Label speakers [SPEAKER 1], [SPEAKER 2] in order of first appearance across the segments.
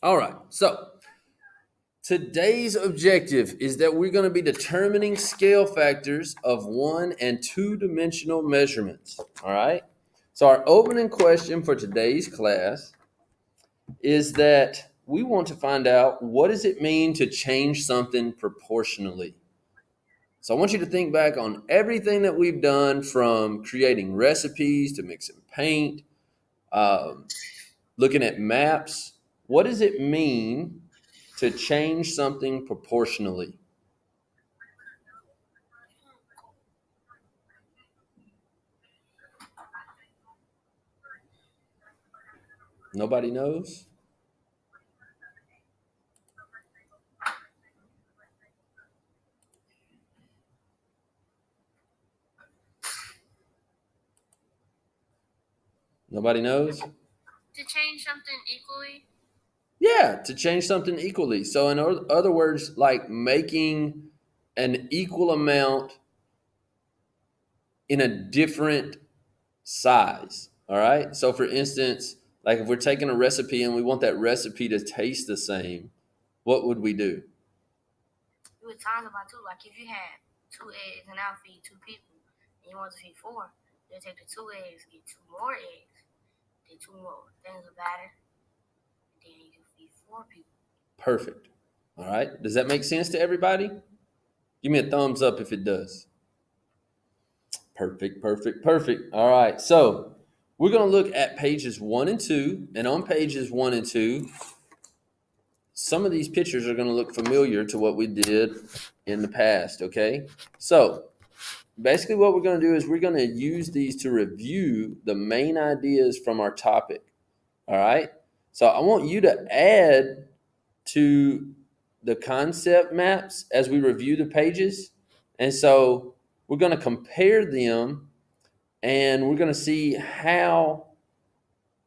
[SPEAKER 1] All right. So today's objective is that we're going to be determining scale factors of 1 and 2 dimensional measurements. All right. So our opening question for today's class is that we want to find out, what does it mean to change something proportionally? So I want you to think back on everything that we've done, from creating recipes to mixing paint, um, looking at maps. What does it mean to change something proportionally? Nobody knows? Nobody knows?
[SPEAKER 2] To change something equally.
[SPEAKER 1] Yeah, to change something equally. So, in other words, like making an equal amount in a different size. All right. So, for instance, like if we're taking a recipe and we want that recipe to taste the same, what would we do?
[SPEAKER 2] You would times it by two. Like if you had 2 eggs and now feed 2 people, and you want to feed four, you take the 2 eggs, get 2 more eggs, then 2 more things of batter, then you can feed 4 people.
[SPEAKER 1] Perfect. All right. Does that make sense to everybody? Give me a thumbs up if it does. Perfect, perfect, perfect. All right. So we're going to look at pages 1 and 2. And on pages 1 and 2, some of these pictures are going to look familiar to what we did in the past. Okay. So basically, what we're going to do is we're going to use these to review the main ideas from our topic. All right. So I want you to add to the concept maps as we review the pages. And so we're going to compare them, and we're going to see how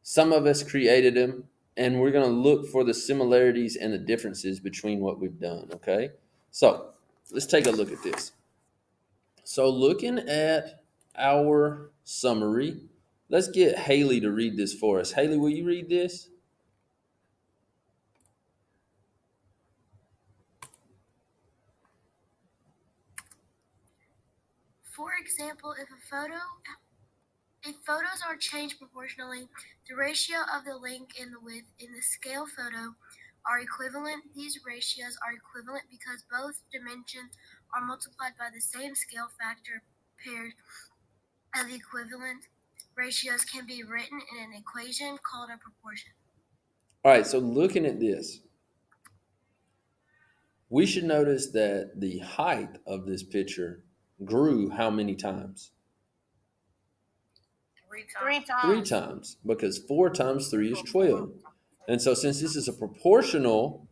[SPEAKER 1] some of us created them, and we're going to look for the similarities and the differences between what we've done. Okay. So let's take a look at this. So looking at our summary, let's get Haley to read this for us. Haley, will you read this?
[SPEAKER 2] For example, if photos are changed proportionally, the ratio of the length and the width in the scale photo are equivalent. These ratios are equivalent because both dimensions are multiplied by the same scale factor. Pairs of the equivalent ratios can be written in an equation called a proportion.
[SPEAKER 1] All right, so looking at this, we should notice that the height of this picture grew how many times?
[SPEAKER 2] 3 times.
[SPEAKER 1] 3 times, because 4 times 3 is 12. And so since this is a proportional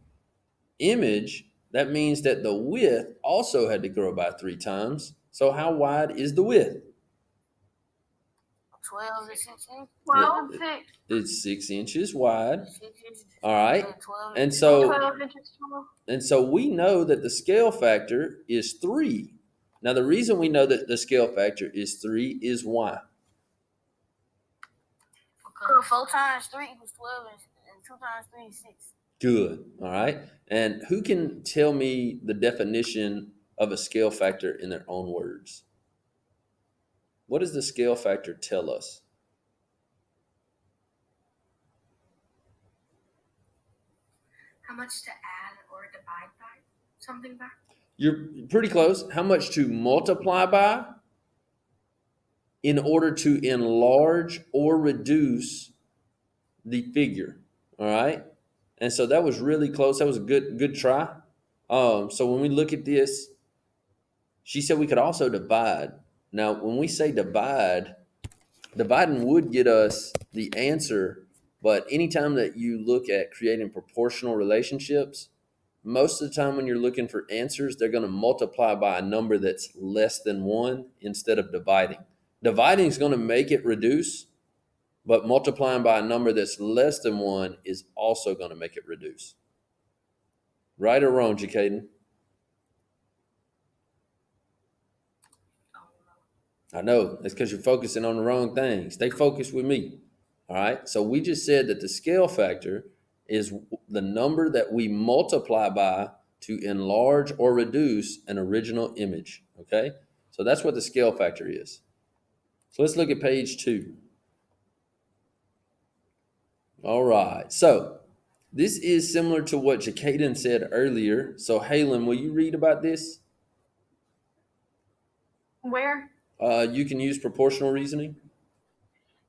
[SPEAKER 1] image, that means that the width also had to grow by 3 times. So how wide is the width?
[SPEAKER 2] 12 is 16.
[SPEAKER 1] 12
[SPEAKER 2] is 6.
[SPEAKER 1] It's 6 inches wide.
[SPEAKER 2] 6 inches.
[SPEAKER 1] All right.
[SPEAKER 2] And 12
[SPEAKER 1] And so
[SPEAKER 2] 12 inches tall.
[SPEAKER 1] and so we know that the scale factor is 3. Now the reason we know that the scale factor is 3 is why?
[SPEAKER 2] Because 4 times 3 equals 12, and 2 times 3 is 6.
[SPEAKER 1] Good. All right. And who can tell me the definition of a scale factor in their own words? What does the scale factor tell us?
[SPEAKER 2] How much to add or divide by something by?
[SPEAKER 1] You're pretty close. How much to multiply by in order to enlarge or reduce the figure. All right. And so that was really close. That was a good try. So when we look at this, she said we could also divide. Now, when we say divide, dividing would get us the answer, but anytime that you look at creating proportional relationships, most of the time when you're looking for answers, they're going to multiply by a number that's less than 1 instead of dividing. Dividing is going to make it reduce, but multiplying by a number that's less than 1 is also going to make it reduce. Right or wrong, Jacaden? I know. That's because you're focusing on the wrong thing. Stay focused with me. All right. So we just said that the scale factor is the number that we multiply by to enlarge or reduce an original image, okay? So that's what the scale factor is. So let's look at page 2. All right, so this is similar to what Jakaden said earlier. So Halen, will you read about this?
[SPEAKER 3] Where?
[SPEAKER 1] You can use proportional reasoning.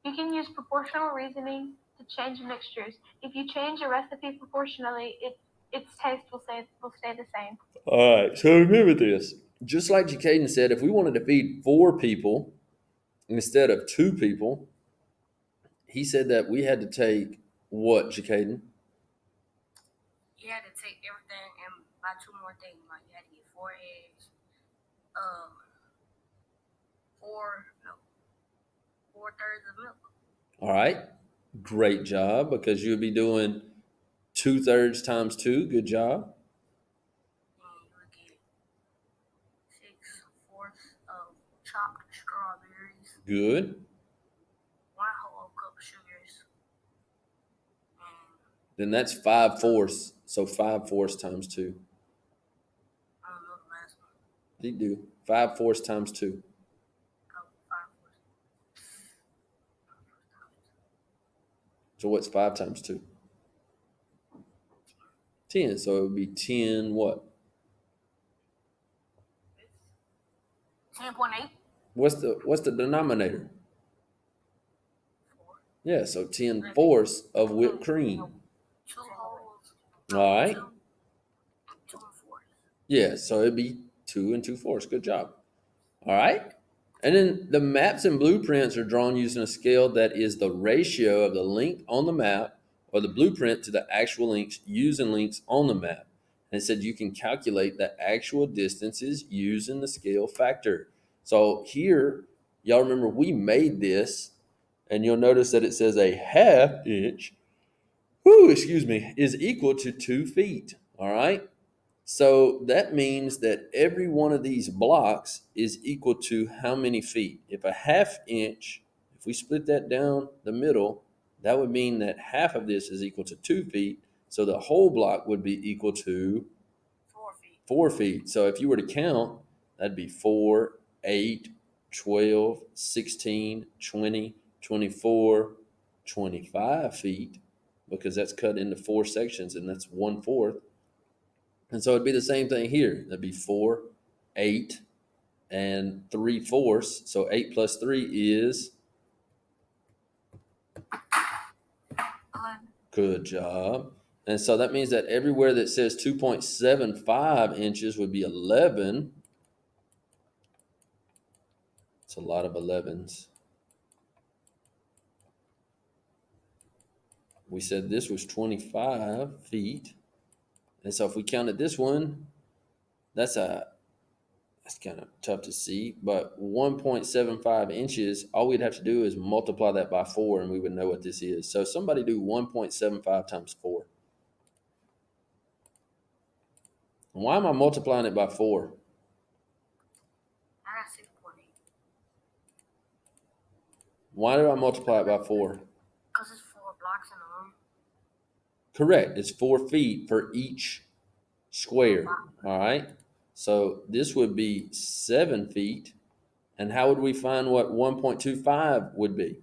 [SPEAKER 3] You can use proportional reasoning to change mixtures. If you change a recipe proportionally, its taste will stay the same.
[SPEAKER 1] All right, so remember this. Just like Jakaden said, if we wanted to feed 4 people instead of 2 people, he said that we had to take what, Jakaden?
[SPEAKER 4] You had to take everything and buy 2 more things. Like you had to get 4 eggs, 4/3 of milk.
[SPEAKER 1] All right, great job, because you would be doing 2/3 times 2. Good job.
[SPEAKER 4] And you would get 6/4 of chopped strawberries,
[SPEAKER 1] Good.
[SPEAKER 4] 1 whole cup of sugars, and
[SPEAKER 1] Then that's 5/4. So 5/4 times 2.
[SPEAKER 4] I don't know the last one.
[SPEAKER 1] You do 5/4 times 2.
[SPEAKER 4] Oh, 5/4.
[SPEAKER 1] So what's 5 times 2? 10. So it would be 10 what?
[SPEAKER 4] 10.8.
[SPEAKER 1] What's the denominator?
[SPEAKER 4] 4.
[SPEAKER 1] Yeah, so 10/4 of whipped cream.
[SPEAKER 4] 2 wholes.
[SPEAKER 1] All right.
[SPEAKER 4] 2 4.
[SPEAKER 1] Yeah, so it'd be 2 2/4. Good job. All right. And then the maps and blueprints are drawn using a scale that is the ratio of the length on the map or the blueprint to the actual lengths using links on the map. And it said you can calculate the actual distances using the scale factor. So here, y'all remember we made this, and you'll notice that it says a 1/2 inch, is equal to 2 feet. All right. So that means that every one of these blocks is equal to how many feet? If a 1/2 inch, if we split that down the middle, that would mean that half of this is equal to 2 feet. So the whole block would be equal to
[SPEAKER 4] 4 feet.
[SPEAKER 1] 4 feet. So if you were to count, that'd be 4, 8, 12, 16, 20, 24, 25 feet, because that's cut into 4 sections and that's 1/4. And so it'd be the same thing here. That'd be 4, 8, and 3/4. So 8 plus 3 is
[SPEAKER 4] 11.
[SPEAKER 1] good job. And so that means that everywhere that says 2.75 inches would be 11. It's a lot of 11s. We said this was 25 feet. And so if we counted this one, that's kind of tough to see, but 1.75 inches, all we'd have to do is multiply that by 4 and we would know what this is. So somebody do 1.75 times 4. Why am I multiplying it by 4?
[SPEAKER 4] I got 6.8.
[SPEAKER 1] Why do I multiply it by 4?
[SPEAKER 4] Because it's 4 blocks in a room.
[SPEAKER 1] Correct. It's 4 feet for each square. All right. So this would be 7 feet. And how would we find what 1.25 would be?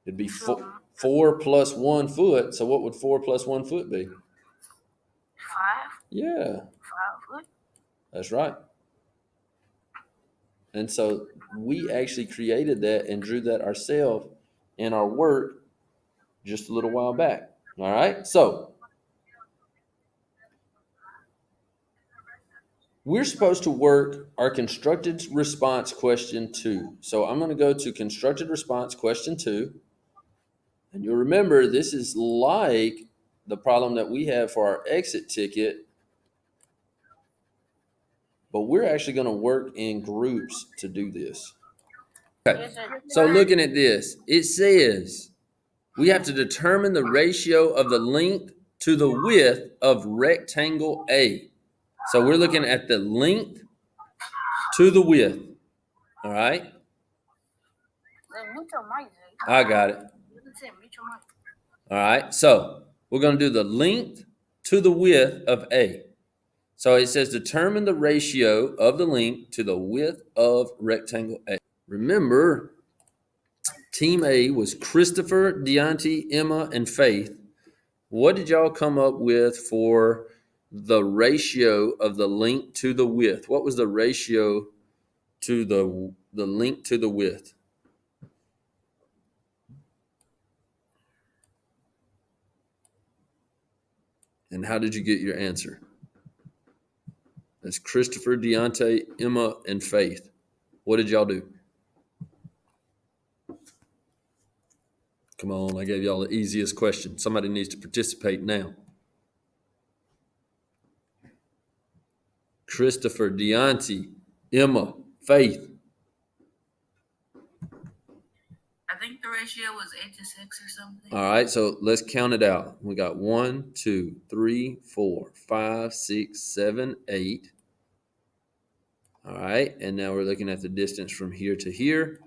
[SPEAKER 1] It'd be 4 plus 1 foot. So what would 4 plus 1 foot be?
[SPEAKER 4] 5.
[SPEAKER 1] Yeah,
[SPEAKER 4] 5 foot.
[SPEAKER 1] that's right. And so we actually created that and drew that ourselves in our work just a little while back. All right. So we're supposed to work our constructed response question 2. So I'm going to go to constructed response question 2. And you'll remember this is like the problem that we have for our exit ticket, but we're actually going to work in groups to do this. Okay. So looking at this, it says we have to determine the ratio of the length to the width of rectangle A. So we're looking at the length to the width. All right.
[SPEAKER 4] Mute your mic, Jay.
[SPEAKER 1] I got it.
[SPEAKER 4] Mute your mic.
[SPEAKER 1] All right, so we're going to do the length to the width of A. So it says determine the ratio of the length to the width of rectangle A. Remember, Team A was Christopher, Deonte, Emma, and Faith. What did y'all come up with for the ratio of the length to the width? What was the ratio to the length to the width? And how did you get your answer? That's Christopher, Deonte, Emma, and Faith. What did y'all do? Come on, I gave y'all the easiest question. Somebody needs to participate now. Christopher, Deonte, Emma, Faith.
[SPEAKER 4] I think the ratio was 8 to 6 or something.
[SPEAKER 1] All right, so let's count it out. We got 1, 2, 3, 4, 5, 6, 7, 8. All right, and now we're looking at the distance from here to here.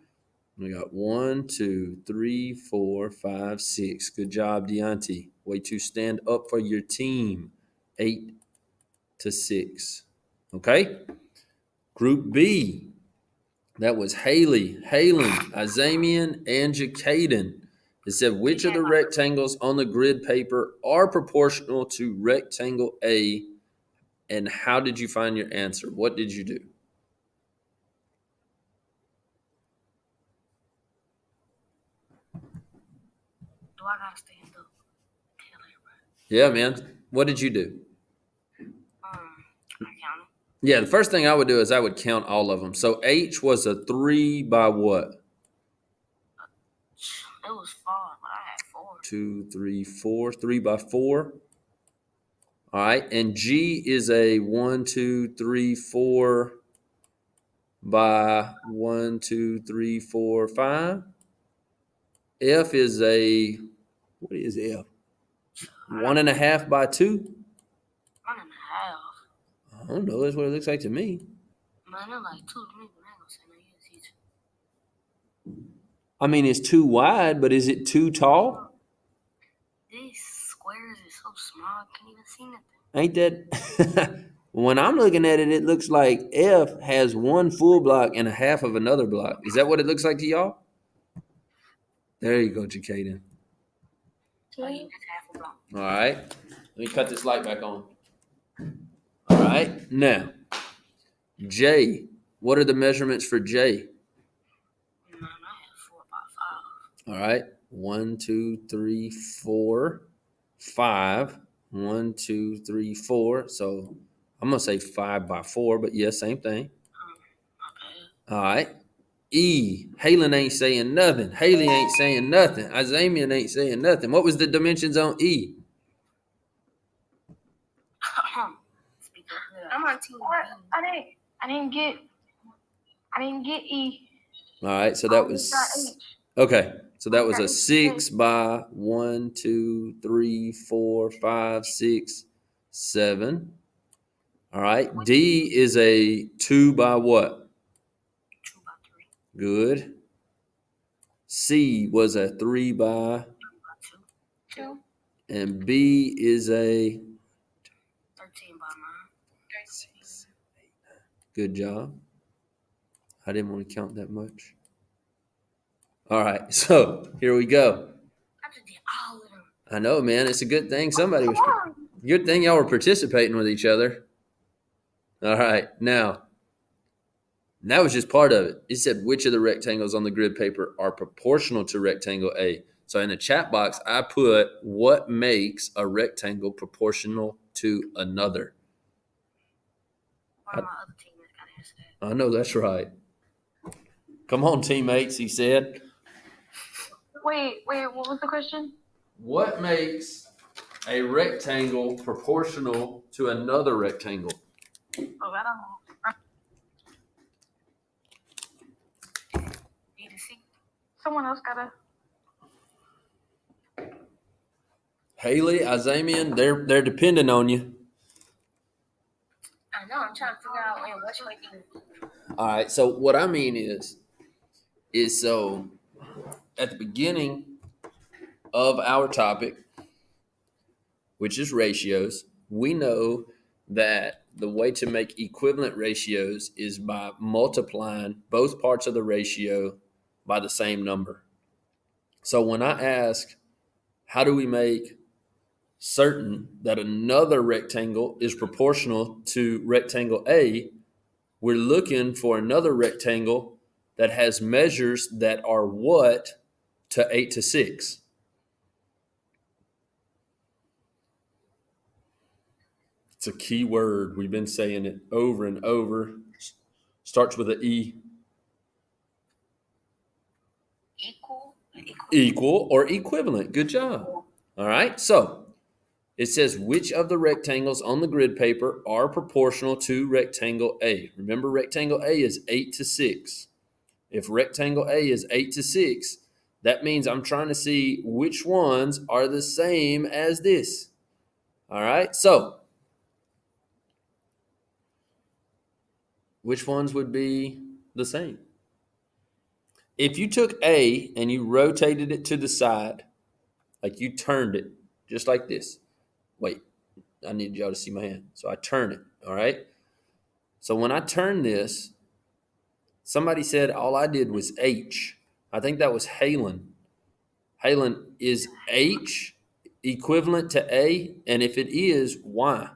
[SPEAKER 1] We got 1, 2, 3, 4, 5, 6. Good job, Deonte. Way to stand up for your team. 8 to 6. Okay? Group B. That was Haley, Halen, Izamian, and Jacaden. It said, which of the rectangles on the grid paper are proportional to rectangle A, and how did you find your answer? What did you do?
[SPEAKER 4] Do I gotta stand up? Tell everybody.
[SPEAKER 1] Yeah, man. What did you do?
[SPEAKER 4] I counted.
[SPEAKER 1] Yeah, the first thing I would do is I would count all of them. So H was a 3 by what?
[SPEAKER 4] It was 4, but I had 4.
[SPEAKER 1] 2, 3, 4. 3 by 4. All right. And G is a 1, 2, 3, 4 by 1, 2, 3, 4, 5. F is a, what is F? 1.5 by 2?
[SPEAKER 4] 1.5.
[SPEAKER 1] I don't know. That's what it looks like to me.
[SPEAKER 4] Man, they're like 2 to me, but I ain't gonna say no yes either.
[SPEAKER 1] I mean, it's too wide, but is it too tall?
[SPEAKER 4] These squares is so small, I can't even see nothing.
[SPEAKER 1] Ain't that? When I'm looking at it, it looks like F has one full block and a half of another block. Is that what it looks like to y'all? There you go, Jacaden.
[SPEAKER 4] Oh, yeah, that's half a block.
[SPEAKER 1] All right. Let me cut this light back on. All right. Now, J. What are the measurements for J?
[SPEAKER 4] Man, I had 4 by 5.
[SPEAKER 1] All right. 1, 2, 3, 4, 5. 1, 2, 3, 4. So I'm going to say 5 by 4, but yeah, same thing.
[SPEAKER 4] My bad.
[SPEAKER 1] All right. E. Halen ain't saying nothing. Haley ain't saying nothing. Izamian ain't saying nothing. What was the dimensions on E?
[SPEAKER 4] Speak up good. I'm on team
[SPEAKER 3] What?
[SPEAKER 4] B.
[SPEAKER 3] I didn't get E.
[SPEAKER 1] All right, so
[SPEAKER 3] I
[SPEAKER 1] that
[SPEAKER 3] only
[SPEAKER 1] was
[SPEAKER 3] got H.
[SPEAKER 1] okay. So that was a
[SPEAKER 3] Okay.
[SPEAKER 1] 6 by 1, 2, 3, 4, 5, 6, 7. All right. D is a 2 by what?
[SPEAKER 4] 2 by 3.
[SPEAKER 1] Good. C was a 3 by,
[SPEAKER 4] 3 by 2.
[SPEAKER 3] 2.
[SPEAKER 1] and B is a
[SPEAKER 4] 13 by 9.
[SPEAKER 1] 6, 8, 9. Good job. I didn't want to count that much. All right, so here we go.
[SPEAKER 4] I just did all of them.
[SPEAKER 1] I know, man. It's a good thing somebody was.
[SPEAKER 3] Come on.
[SPEAKER 1] Good thing y'all were participating with each other. All right, now that was just part of it. It said which of the rectangles on the grid paper are proportional to rectangle A. So in the chat box, I put what makes a rectangle proportional to another.
[SPEAKER 4] One of my other teammates got to answer that.
[SPEAKER 1] I know that's right. Come on, teammates, he said.
[SPEAKER 3] Wait, what was the question?
[SPEAKER 1] What makes a rectangle proportional to another rectangle?
[SPEAKER 3] Oh, I don't know.
[SPEAKER 4] B to C.
[SPEAKER 3] Someone else gotta.
[SPEAKER 1] Haley, Izamian, they're depending on you.
[SPEAKER 4] I know, I'm trying to figure out which way to.
[SPEAKER 1] All right, so what I mean is so at the beginning, of our topic, which is ratios, we know that the way to make equivalent ratios is by multiplying both parts of the ratio by the same number. So when I ask, how do we make certain that another rectangle is proportional to rectangle A, we're looking for another rectangle that has measures that are what to 8 to 6. It's a key word. We've been saying it over and over. Starts with an E. Equal or equivalent. Good job. All right. So it says which of the rectangles on the grid paper are proportional to rectangle A. Remember, rectangle A is 8 to 6. If rectangle A is 8 to 6, that means I'm trying to see which ones are the same as this. All right. So which ones would be the same? If you took A and you rotated it to the side, like you turned it just like this. Wait, I need y'all to see my hand. So I turn it, all right? So when I turn this, somebody said all I did was H. I think that was Halen. Halen, is H equivalent to A? And if it is, why?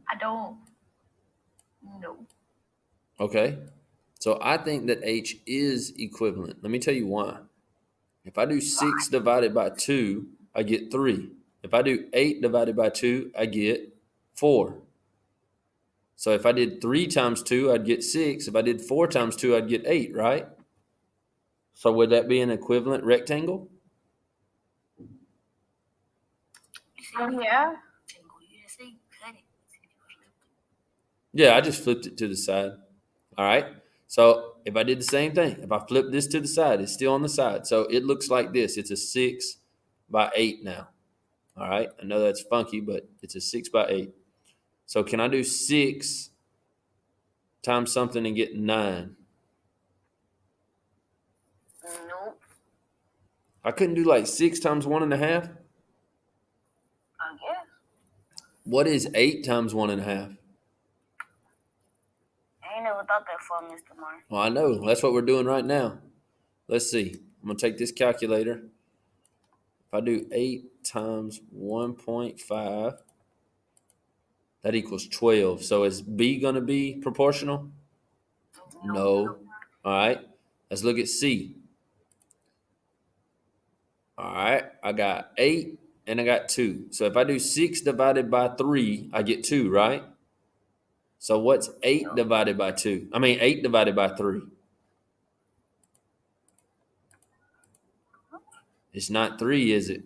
[SPEAKER 3] I don't know.
[SPEAKER 1] Okay. So I think that H is equivalent. Let me tell you why. If I do 6 divided by 2, I get 3. If I do 8 divided by 2, I get 4. So if I did 3 times 2, I'd get 6. If I did 4 times 2, I'd get 8, right? So would that be an equivalent rectangle?
[SPEAKER 3] Yeah.
[SPEAKER 1] Yeah, I just flipped it to the side. All right. So if I did the same thing, if I flip this to the side, it's still on the side. So it looks like this. It's a 6 by 8 now. All right. I know that's funky, but it's a 6 by 8. So can I do 6 times something and get 9?
[SPEAKER 4] Nope.
[SPEAKER 1] I couldn't do like 6 times 1.5.
[SPEAKER 3] I guess.
[SPEAKER 1] What is 8 times 1.5?
[SPEAKER 4] I ain't never thought that for Mr. Mark.
[SPEAKER 1] Well, I know. That's what we're doing right now. Let's see. I'm going to take this calculator. If I do 8 times 1.5, that equals 12. So is B going to be proportional? No. All right. Let's look at C. All right. I got 8 and I got 2. So if I do 6 divided by 3, I get 2, right? So what's 8 divided by 2? 8 divided by 3. It's not 3, is it?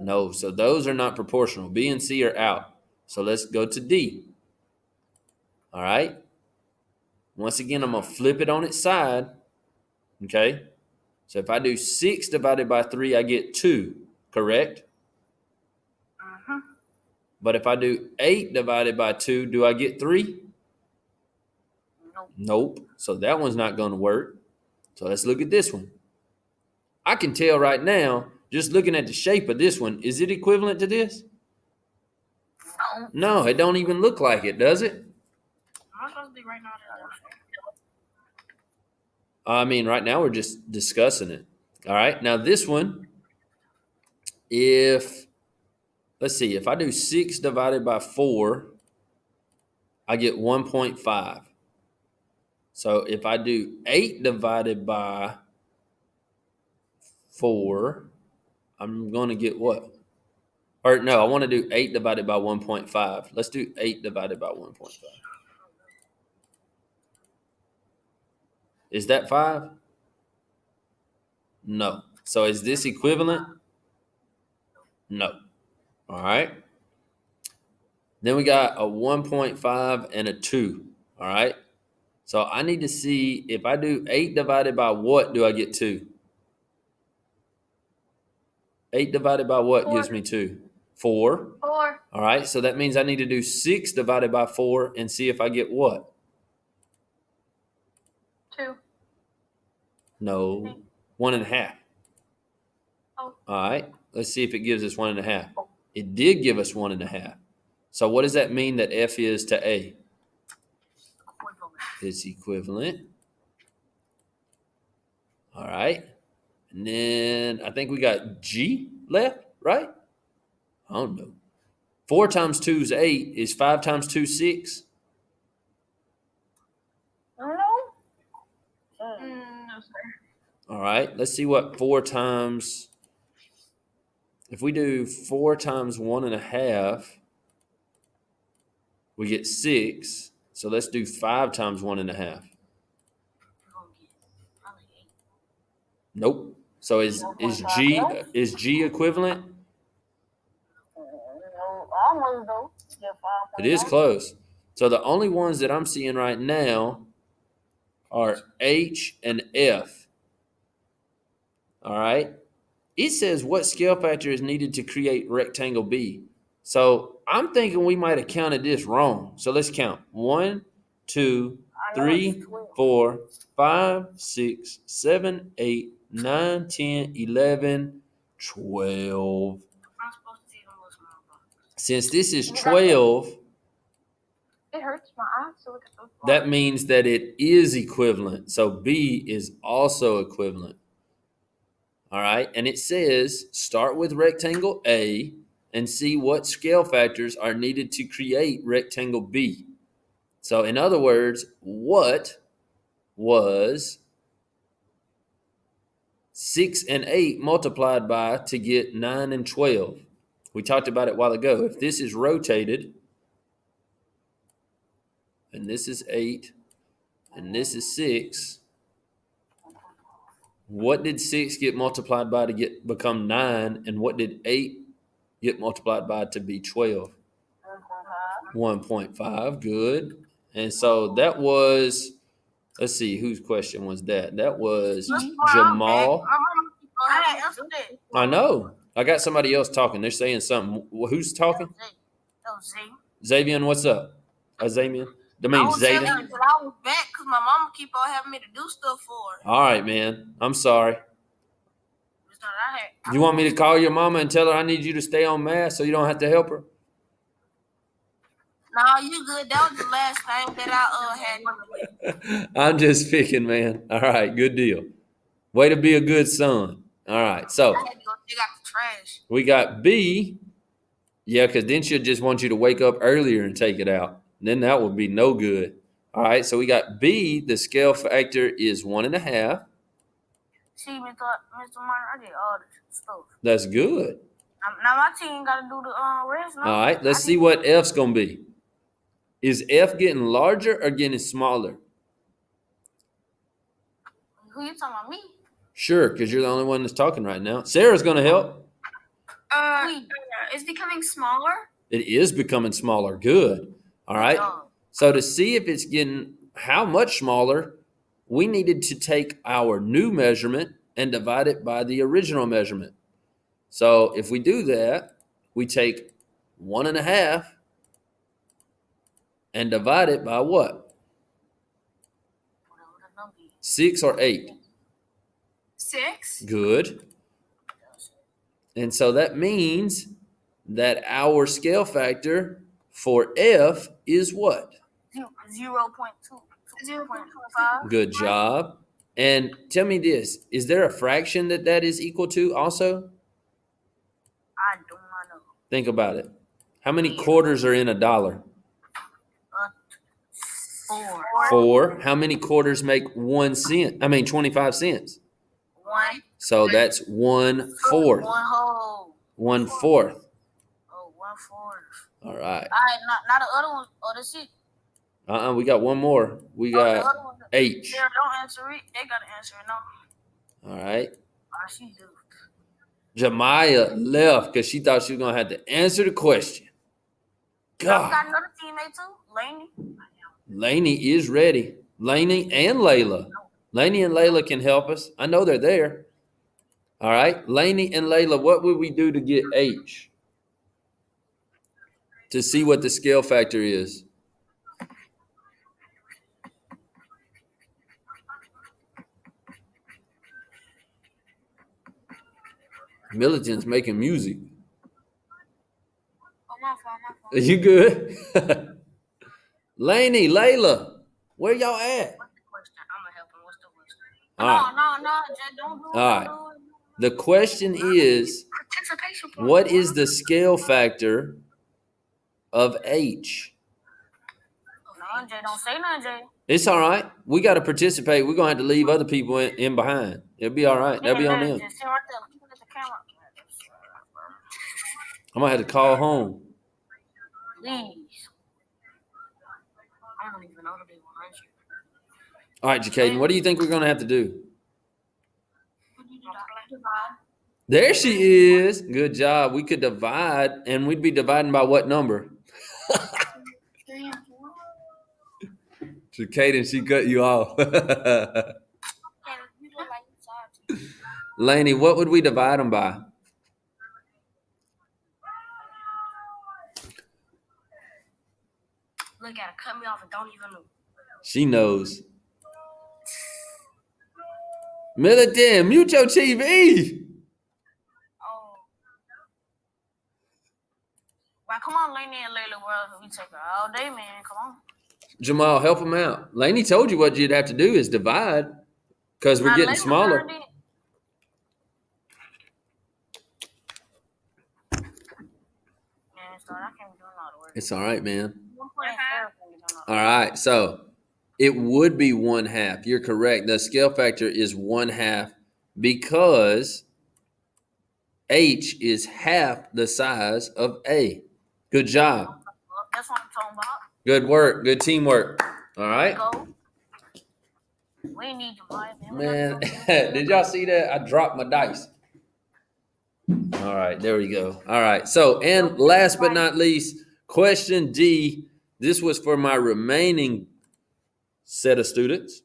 [SPEAKER 1] No. So those are not proportional. B and C are out. So let's go to D. All right. Once again, I'm going to flip it on its side. Okay. So if I do 6 divided by 3, I get 2, correct? But if I do 8 divided by 2, do I get 3? Nope. So that one's not going to work. So let's look at this one. I can tell right now, just looking at the shape of this one, is it equivalent to this? No, it don't even look like it, does it?
[SPEAKER 4] I'm supposed to be right now.
[SPEAKER 1] Right now we're just discussing it. All right. Now this one, let's see, if I do 6 divided by 4, I get 1.5. So if I do 8 divided by 4, I'm going to get what? Or no, I want to do 8 divided by 1.5. Let's do 8 divided by 1.5. Is that 5? No. So is this equivalent? No. All right. Then we got a 1.5 and a 2. All right. So I need to see if I do 8 divided by what do I get 2? 8 divided by what gives me 2? 4.
[SPEAKER 3] 4.
[SPEAKER 1] All right, so that means I need to do 6 divided by 4 and see if I get what?
[SPEAKER 3] 2.
[SPEAKER 1] No, 1.5.
[SPEAKER 3] Oh.
[SPEAKER 1] All right, let's see if it gives us 1.5. It did give us 1.5. So what does that mean that F is to A? It's equivalent. All right. And then I think we got G left, right? I don't know. 4 times 2 is 8. Is 5 times 2 6?
[SPEAKER 3] No, sir.
[SPEAKER 1] All right. Let's see what 4 times. If we do 4 times 1.5, we get 6. So let's do 5 times 1.5. Nope. So is G equivalent?
[SPEAKER 3] Almost though.
[SPEAKER 1] It is close. So the only ones that I'm seeing right now are H and F. All right. It says what scale factor is needed to create rectangle B. So I'm thinking we might have counted this wrong. So let's count. 1, 2, 3, 4, 5, 6, 7, 8, 9, 10, 11, 12.
[SPEAKER 4] I'm supposed to see them little small blocks.
[SPEAKER 1] Since this is 12,
[SPEAKER 3] It hurts my eyes to look at those blocks.
[SPEAKER 1] that means that it is equivalent. So B is also equivalent. All right. And it says start with rectangle A and see what scale factors are needed to create rectangle B. So in other words, what was 6 and 8 multiplied by to get 9 and 12? We talked about it a while ago. If this is rotated, and this is 8, and this is 6, what did 6 get multiplied by to become 9, and what did 8 get multiplied by to be 12? 1.5. Good. And so that was, let's see, whose question was that? That was Jamal.
[SPEAKER 4] I answered it.
[SPEAKER 1] I know. I got somebody else talking. They're saying something. Who's talking?
[SPEAKER 4] That was Z.
[SPEAKER 1] Xavier, what's up? Xavier? I
[SPEAKER 4] I
[SPEAKER 1] mean,
[SPEAKER 4] was
[SPEAKER 1] Zayden.
[SPEAKER 4] telling you that I was back because my mama keep on having me to do stuff for her.
[SPEAKER 1] All right, man. I'm sorry.
[SPEAKER 4] It's not I had.
[SPEAKER 1] You want me to call your mama and tell her I need you to stay on math so you don't have to help her?
[SPEAKER 4] No, you good. That was the last thing that I had.
[SPEAKER 1] I'm just picking, man. All right, good deal. Way to be a good son. All right, so
[SPEAKER 4] I had to go dig out the trash.
[SPEAKER 1] we got B. Yeah, because then she'll just want you to wake up earlier and take it out. Then that would be no good. All right, so we got B. The scale factor is 1.5.
[SPEAKER 4] See, Mr. Martin, I did all this stuff.
[SPEAKER 1] That's good.
[SPEAKER 4] Now my team got to do the rest. No?
[SPEAKER 1] All right, let's see what F's going to be. Is F getting larger or getting smaller?
[SPEAKER 4] Who you talking about, me?
[SPEAKER 1] Sure, because you're the only one that's talking right now. Sarah's going to help.
[SPEAKER 2] It's becoming smaller.
[SPEAKER 1] It is becoming smaller. Good. All right. So to see if it's getting how much smaller, we needed to take our new measurement and divide it by the original measurement. So if we do that, we take 1.5 and divide it by what? 6 or 8?
[SPEAKER 2] 6.
[SPEAKER 1] Good. And so that means that our scale factor for F is what?
[SPEAKER 4] 0.2.
[SPEAKER 2] 0.25.
[SPEAKER 1] Good job. And tell me this, is there a fraction that is equal to also?
[SPEAKER 4] I do not know.
[SPEAKER 1] Think about it. How many quarters are in $1?
[SPEAKER 4] 4.
[SPEAKER 1] 4. How many quarters make 1 cent? I mean 25 cents.
[SPEAKER 4] 1.
[SPEAKER 1] So that's 1/4.
[SPEAKER 4] 1 whole.
[SPEAKER 1] 1/4.
[SPEAKER 4] Oh, 1/4.
[SPEAKER 1] All right.
[SPEAKER 4] All right, not the other one. Oh, that's it.
[SPEAKER 1] We got one more. We
[SPEAKER 4] The
[SPEAKER 1] got
[SPEAKER 4] other one.
[SPEAKER 1] H.
[SPEAKER 4] Sarah, don't answer it. They got to answer it now.
[SPEAKER 1] All right.
[SPEAKER 4] She do.
[SPEAKER 1] Jemiah left because she thought she was going to have to answer the question.
[SPEAKER 4] I got
[SPEAKER 1] God.
[SPEAKER 4] another teammate too, Laney.
[SPEAKER 1] Lainey is ready. Lainey and Layla. Lainey and Layla can help us. I know they're there. All right. Lainey and Layla, what would we do to get H? to see what the scale factor is. Milton's making music.
[SPEAKER 4] Oh, my fault.
[SPEAKER 1] Are you good? Lainey, Layla, where y'all at?
[SPEAKER 4] What's the question? I'm gonna help him. What's the question?
[SPEAKER 1] All right.
[SPEAKER 4] No, just don't do it.
[SPEAKER 1] All right. The question is,
[SPEAKER 4] Participation.
[SPEAKER 1] what is the scale factor of H?
[SPEAKER 4] No, Jay, don't say nothing, Jay.
[SPEAKER 1] It's all right. We got to participate. We're going to have to leave other people in behind. It'll be all right. That'll be on them.
[SPEAKER 4] Just sit right there. Look at the camera.
[SPEAKER 1] I'm going to have to call home.
[SPEAKER 4] Please. I don't even know to be 100.
[SPEAKER 1] All right, Jacaden, what do you think we're going to have to do? There she is. Good job. We could divide, and we'd be dividing by what number?
[SPEAKER 2] 3 and 4.
[SPEAKER 1] Jacaden, she cut you off.
[SPEAKER 4] You look like you saw it.
[SPEAKER 1] Lainey, what would we divide them by?
[SPEAKER 4] Look at her, cut me off and don't even know.
[SPEAKER 1] She knows. Militant, mute your TV.
[SPEAKER 4] Oh. Well, come on, Lainey and Layla World. We take her all day, man. Come on.
[SPEAKER 1] Jamal, help him out. Lainey told you what you'd have to do is divide because we're
[SPEAKER 4] Now,
[SPEAKER 1] getting
[SPEAKER 4] Layla
[SPEAKER 1] smaller.
[SPEAKER 4] learned it. Man, so I can't do a lot of work.
[SPEAKER 1] It's all right, man.
[SPEAKER 4] 1.5.
[SPEAKER 1] All right, so it would be 1/2. You're correct. The scale factor is 1/2 because H is half the size of A. Good job.
[SPEAKER 4] That's what I'm talking about.
[SPEAKER 1] Good work. Good teamwork. All right.
[SPEAKER 4] Go. We need to buy them.
[SPEAKER 1] Man, did y'all see that? I dropped my dice. All right, there we go. All right, so, and last but not least, question D. This was for my remaining set of students.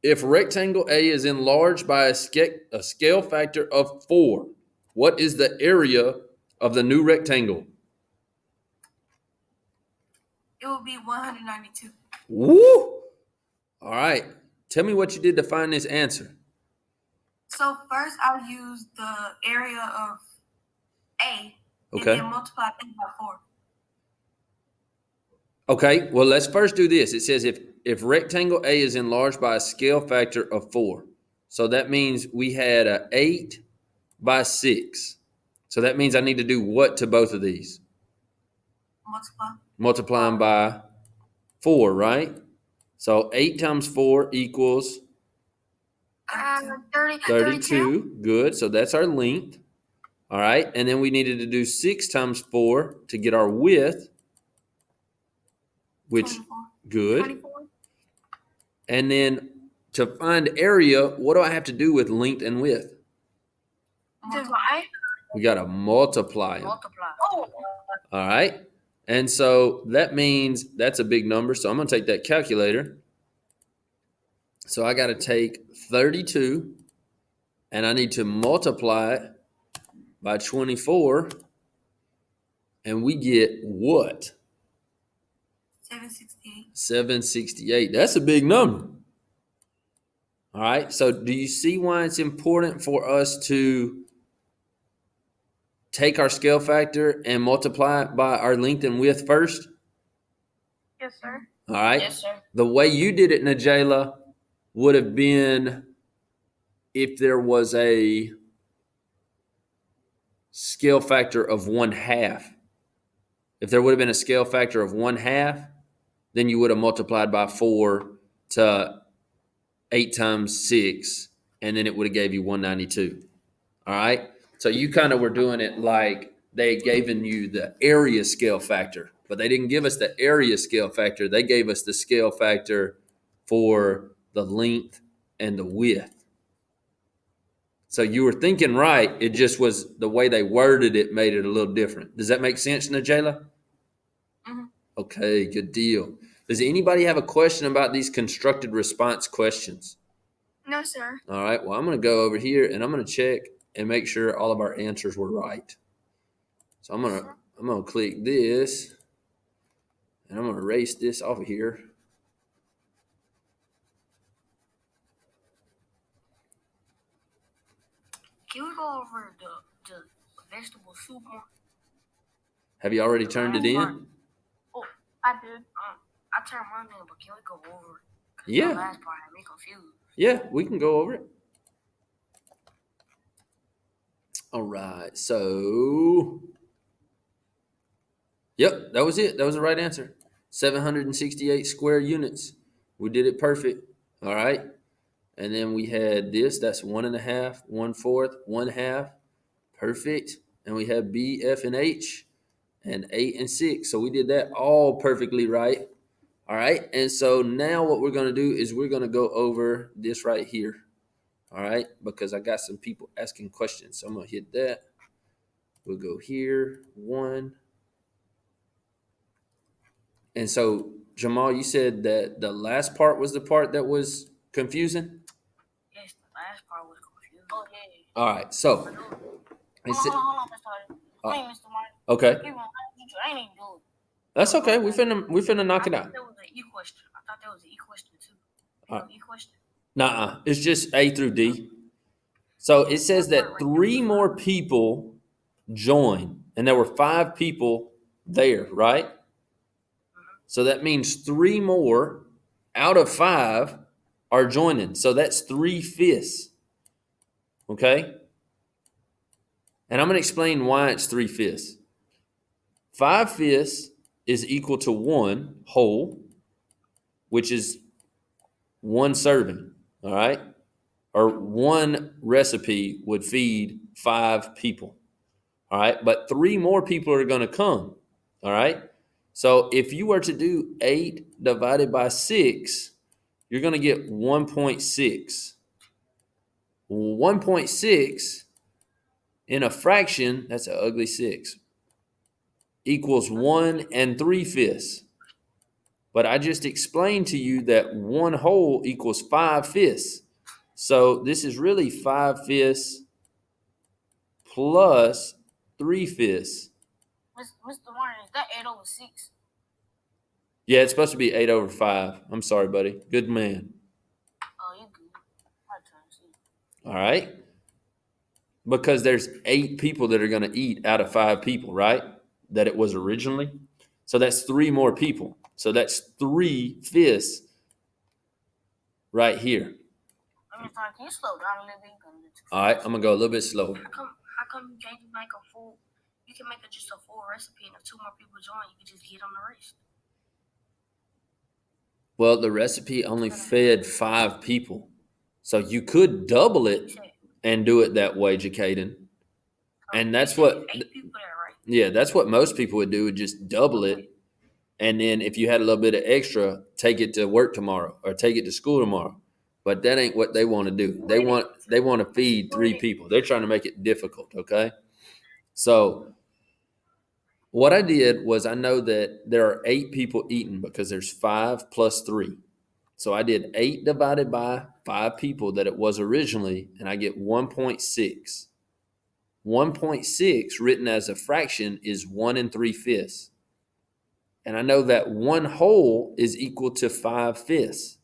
[SPEAKER 1] If rectangle A is enlarged by a scale factor of 4, what is the area of the new rectangle?
[SPEAKER 2] It will be 192.
[SPEAKER 1] Woo! All right, tell me what you did to find this answer.
[SPEAKER 2] So first I'll use the area of A
[SPEAKER 1] Okay.
[SPEAKER 2] and then multiply A by 4.
[SPEAKER 1] Okay, well, let's first do this. It says if rectangle A is enlarged by a scale factor of 4. So that means we had a 8 by 6. So that means I need to do what to both of these?
[SPEAKER 2] Multiply.
[SPEAKER 1] Multiply them by 4, right? So 8 times 4 equals 32. Good, so that's our length. All right, and then we needed to do 6 times 4 to get our width, which,
[SPEAKER 2] 24.
[SPEAKER 1] good.
[SPEAKER 2] 24.
[SPEAKER 1] And then to find area, what do I have to do with length and width?
[SPEAKER 2] Divide.
[SPEAKER 1] We got to multiply them.
[SPEAKER 4] Multiply.
[SPEAKER 2] Oh.
[SPEAKER 1] All right. And so that means that's a big number. So I'm going to take that calculator. So I got to take 32 and I need to multiply it by 24. And we get what?
[SPEAKER 2] 768.
[SPEAKER 1] 768. That's a big number. All right. So do you see why it's important for us to take our scale factor and multiply it by our length and width first?
[SPEAKER 3] Yes, sir.
[SPEAKER 1] All right.
[SPEAKER 4] Yes, sir.
[SPEAKER 1] The way you did it, Najela, would have been if there was a scale factor of 1/2. If there would have been a scale factor of 1/2, then you would have multiplied by 4 to 8 times 6, and then it would have gave you 192. All right. So you kind of were doing it like they had given you the area scale factor, but they didn't give us the area scale factor. They gave us the scale factor for the length and the width. So you were thinking right. It just was the way they worded it made it a little different. Does that make sense, Najela?
[SPEAKER 2] Mm-hmm.
[SPEAKER 1] Okay, good deal. Does anybody have a question about these constructed response questions?
[SPEAKER 2] No, sir.
[SPEAKER 1] All right. Well, I'm going to go over here and I'm going to check and make sure all of our answers were right. So I'm I'm going to click this, and I'm going to erase this off of here.
[SPEAKER 4] Can we go over the vegetable soup one?
[SPEAKER 1] Have you already turned it in?
[SPEAKER 3] Oh, I did.
[SPEAKER 4] I turned mine in, but can we go over it? 'Cause
[SPEAKER 1] Yeah.
[SPEAKER 4] The last part had me confused.
[SPEAKER 1] Yeah, we can go over it. All right, so yep, that was it. That was the right answer. 768 square units. We did it perfect. All right. And then we had this, that's 1.5, 1/4, 1/2. Perfect. And we have B, F, and H, and 8 and 6. So we did that all perfectly right. All right. And so now what we're going to do is we're going to go over this right here. All right. Because I got some people asking questions. So I'm going to hit that. We'll go here, 1. And so, Jamal, you said that the last part was the part that was confusing?
[SPEAKER 4] Yes, the last part was confusing.
[SPEAKER 3] Oh, yeah.
[SPEAKER 1] All right. So,
[SPEAKER 3] Hold on, Mr. Martin. Mr. Martin.
[SPEAKER 1] Okay.
[SPEAKER 3] I ain't even do it.
[SPEAKER 1] That's okay. We finna knock it out.
[SPEAKER 4] There was an E question. I thought there was an E question too.
[SPEAKER 1] All right.
[SPEAKER 4] E question.
[SPEAKER 1] Nuh-uh. It's just A through D. So it says that 3 more people joined, and there were 5 people there, right? So that means 3 more out of 5 are joining. So that's 3/5. Okay? And I'm going to explain why it's 3/5. 5/5 is equal to 1 whole, which is 1 serving. All right? Or 1 recipe would feed 5 people. All right? But 3 more people are going to come. All right? So if you were to do 8 divided by 6, you're going to get 1.6. 1.6 in a fraction, that's an ugly 6, equals 1 3/5. But I just explained to you that 1 whole equals 5/5. So this is really 5/5 plus 3/5.
[SPEAKER 3] Mr. Martin, is that 8/6?
[SPEAKER 1] Yeah, it's supposed to be 8/5. I'm sorry, buddy. Good man.
[SPEAKER 3] Oh, you good. I'm trying to see.
[SPEAKER 1] All right. Because there's 8 people that are going to eat out of 5 people, right? That it was originally. So that's 3 more people. So that's 3/5 right here.
[SPEAKER 3] Mr. Martin, can you slow down a little bit?
[SPEAKER 1] All right, I'm going to go a little bit slower.
[SPEAKER 4] How come you can't make a full? You can make just a full recipe, and if 2 more people join, you can just get on the rest.
[SPEAKER 1] Well, the recipe only fed 5 people. So you could double it and do it that way, Jacaden. And that's what,
[SPEAKER 4] 8 people there, right?
[SPEAKER 1] yeah, that's what most people would do, would just double it. And then if you had a little bit of extra, take it to work tomorrow or take it to school tomorrow. But that ain't what they want to do. They want to feed 3 people. They're trying to make it difficult, okay? So what I did was I know that there are 8 people eating because there's 5 plus 3. So I did 8 divided by 5 people that it was originally, and I get 1.6. 1.6 written as a fraction is 1 3/5. And I know that 1 whole is equal to 5/5.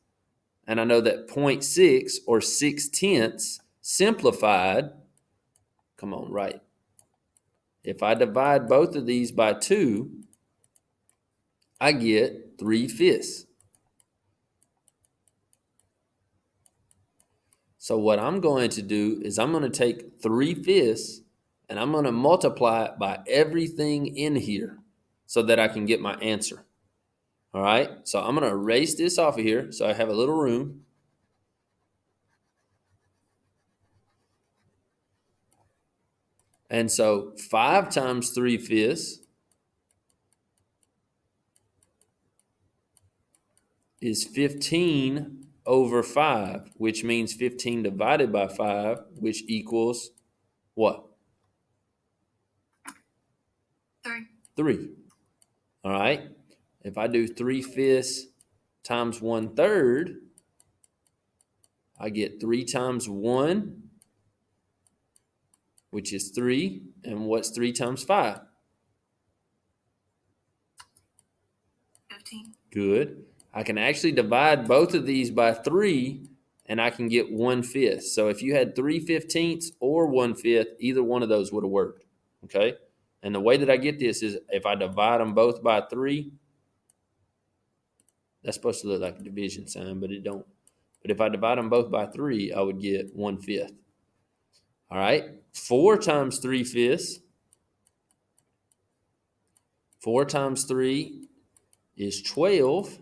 [SPEAKER 1] And I know that 0.6 or 6/10 simplified, come on, right. If I divide both of these by 2, I get 3/5. So what I'm going to do is I'm going to take 3/5 and I'm going to multiply it by everything in here so that I can get my answer. All right, so I'm going to erase this off of here so I have a little room. And so 5 times 3/5 is 15/5, which means 15 divided by 5, which equals what?
[SPEAKER 4] 3.
[SPEAKER 1] 3. All right. If I do 3/5 times 1/3, I get 3 times 1, which is 3. And what's 3 times 5?
[SPEAKER 4] 15.
[SPEAKER 1] Good. I can actually divide both of these by 3, and I can get 1/5. So if you had 3/15 or 1/5, either one of those would have worked. Okay. And the way that I get this is if I divide them both by 3, that's supposed to look like a division sign, but it don't. But if I divide them both by 3, I would get 1/5. All right. 4 times 3/5. 4 times 3 is 12.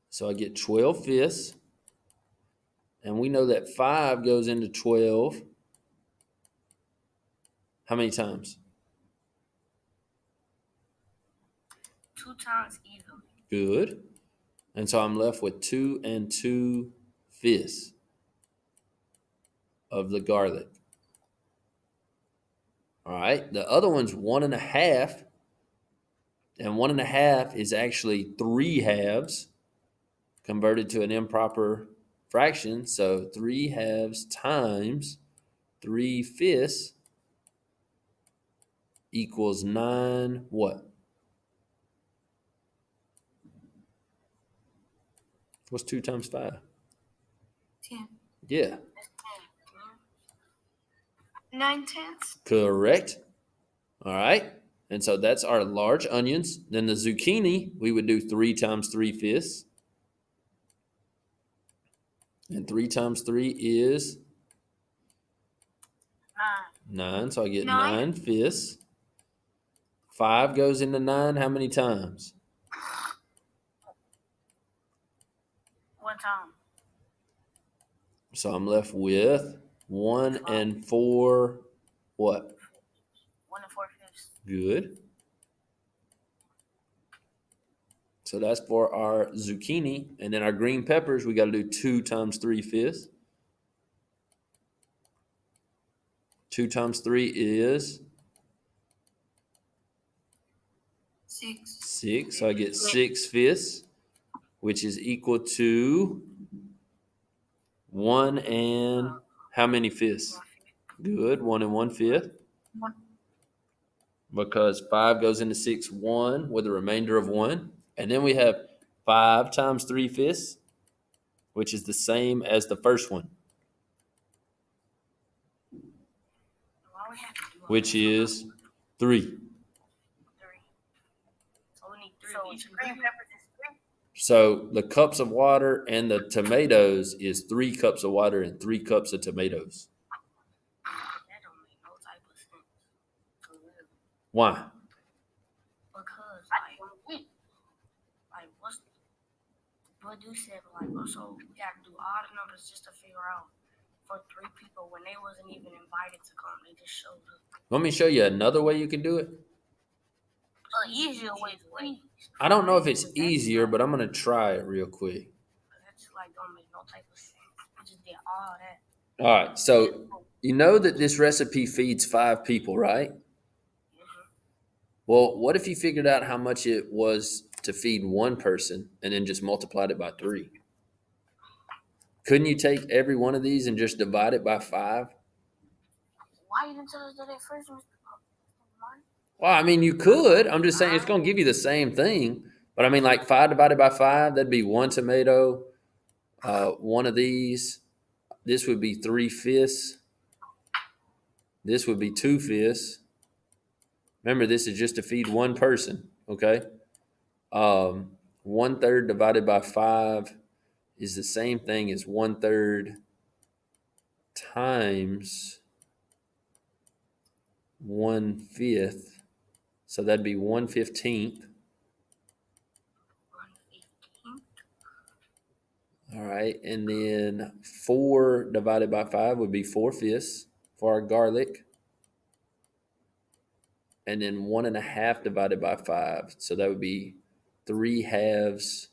[SPEAKER 1] So I get 12/5. And we know that 5 goes into 12. How many times?
[SPEAKER 4] 2 times either.
[SPEAKER 1] Good. And so I'm left with 2 2/5 of the garlic. All right. The other one's 1.5. And 1.5 is actually 3 halves converted to an improper fraction. So 3 halves times 3/5 equals 9 what? What's 2 times 5?
[SPEAKER 4] 10.
[SPEAKER 1] Yeah.
[SPEAKER 3] 9/10.
[SPEAKER 1] Correct. All right. And so that's our large onions. Then the zucchini, we would do 3 times 3/5. And 3 times 3 is 9. So I get 9/5. 5 goes into 9 how many times?
[SPEAKER 4] 1 time.
[SPEAKER 1] So I'm left with 1 4 what?
[SPEAKER 4] 1 4/5.
[SPEAKER 1] Good. So that's for our zucchini. And then our green peppers, we got to do 2 times 3/5. 2 times 3 is
[SPEAKER 4] 6.
[SPEAKER 1] 6. So I get 6/5, which is equal to 1 and how many fifths? Good. 1 1/5. Because 5 goes into 6, 1 with a remainder of 1. And then we have 5 times 3/5, which is the same as the first one,
[SPEAKER 4] Why we have to do all
[SPEAKER 1] which
[SPEAKER 4] that?
[SPEAKER 1] is 3.
[SPEAKER 4] 3. So we need 3 of each green peppers is 3.
[SPEAKER 1] So the cups of water and the tomatoes is 3 cups of water and 3 cups of tomatoes.
[SPEAKER 4] That don't make no type of sense. For real.
[SPEAKER 1] Why?
[SPEAKER 4] Because like what's what do said so we got to do all the numbers just to figure out for 3 people when they wasn't even invited to come, they just showed up.
[SPEAKER 1] Want me to show you another way you can do it?
[SPEAKER 4] Easier way, please.
[SPEAKER 1] I don't know if it's easier, but I'm going to try it real quick.
[SPEAKER 4] That just like don't make no type of sense. We just did all that.
[SPEAKER 1] All right. So you know that this recipe feeds 5 people, right? Well, what if you figured out how much it was to feed 1 person and then just multiplied it by 3? Couldn't you take every one of these and just divide it by 5?
[SPEAKER 4] Why you didn't tell us that at first, Mr. Martin?
[SPEAKER 1] Well, I mean, you could. I'm just saying it's going to give you the same thing. But I mean, like 5 divided by 5, that'd be 1 tomato. One of these. This would be 3/5. This would be 2/5. Remember, this is just to feed 1 person, okay? 1/3 divided by 5 is the same thing as 1/3 times 1/5. So that'd be 1/15. All right, and then 4 divided by 5 would be 4/5 for our garlic. And then 1.5 divided by 5. So that would be 3 halves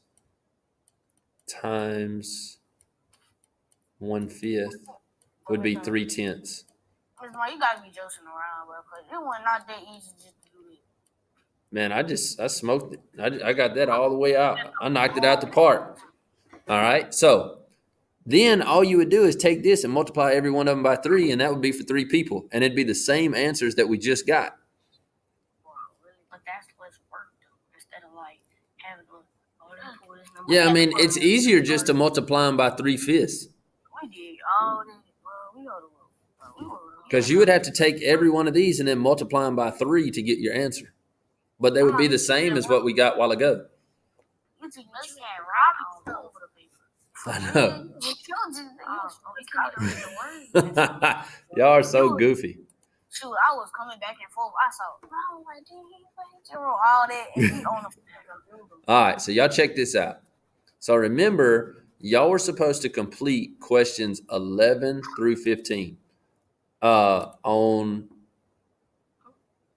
[SPEAKER 1] times 1/5 would be 3/10.
[SPEAKER 4] Mr. Martin, you gotta be joking around, bro, because it was not that easy just to do it.
[SPEAKER 1] Man, I smoked it. I got that all the way out. I knocked it out the park. All right, so then all you would do is take this and multiply every one of them by 3, and that would be for 3 people. And it'd be the same answers that we just got.
[SPEAKER 4] Wow, really? But that's less work, though.
[SPEAKER 1] Yeah, I mean, it's easier just to multiply them by 3/5.
[SPEAKER 4] We did all that. Well, we were.
[SPEAKER 1] Because you would have to take every one of these and then multiply them by 3 to get your answer. But they would be the same as what we got a while ago.
[SPEAKER 4] You took me saying right all over the paper.
[SPEAKER 1] I know.
[SPEAKER 4] We couldn't
[SPEAKER 1] Y'all are so goofy.
[SPEAKER 4] Shoot, I was coming back and forth. I saw, bro, like, did he zero all that? And he on the computer.
[SPEAKER 1] All right, so y'all check this out. So remember, y'all were supposed to complete questions 11 through 15 on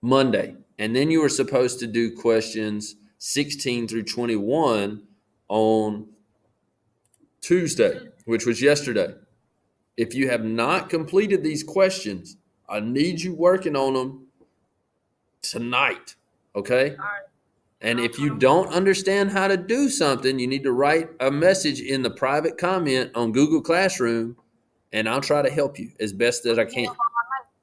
[SPEAKER 1] Monday. And then you were supposed to do questions 16 through 21 on Tuesday, which was yesterday. If you have not completed these questions, I need you working on them tonight, okay?
[SPEAKER 4] All right.
[SPEAKER 1] And if you don't understand how to do something, you need to write a message in the private comment on Google Classroom, and I'll try to help you as best as I can.